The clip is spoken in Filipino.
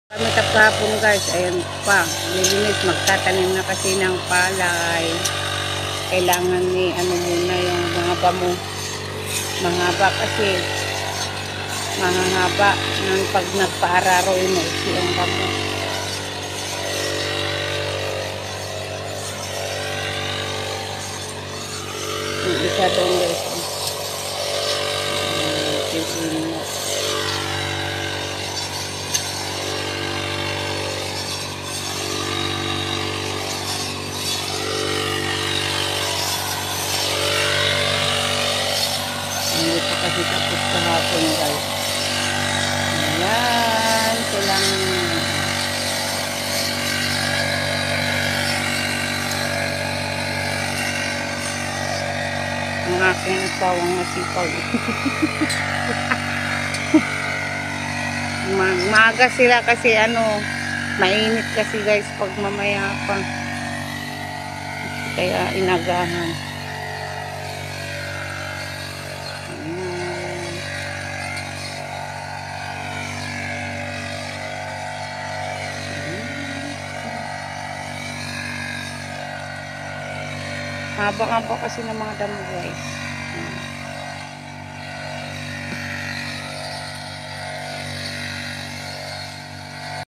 Kami tapapon guys, ayan pa, nilinis, magtatanim na kasi ng palay. Kailangan ni ano muna yung mga bamo. Mahaba kasi, mahahaba ng pag nagpaararo mo yung bamo. Yung isa doon guys. Hindi pa kasi tapos kahapon guys. Ayan, kailangan ang aking asawang masipag. Maaga sila kasi mainit kasi guys pag mamaya pa. Kaya inagahan. Haba-haba kasi ng mga damo guys.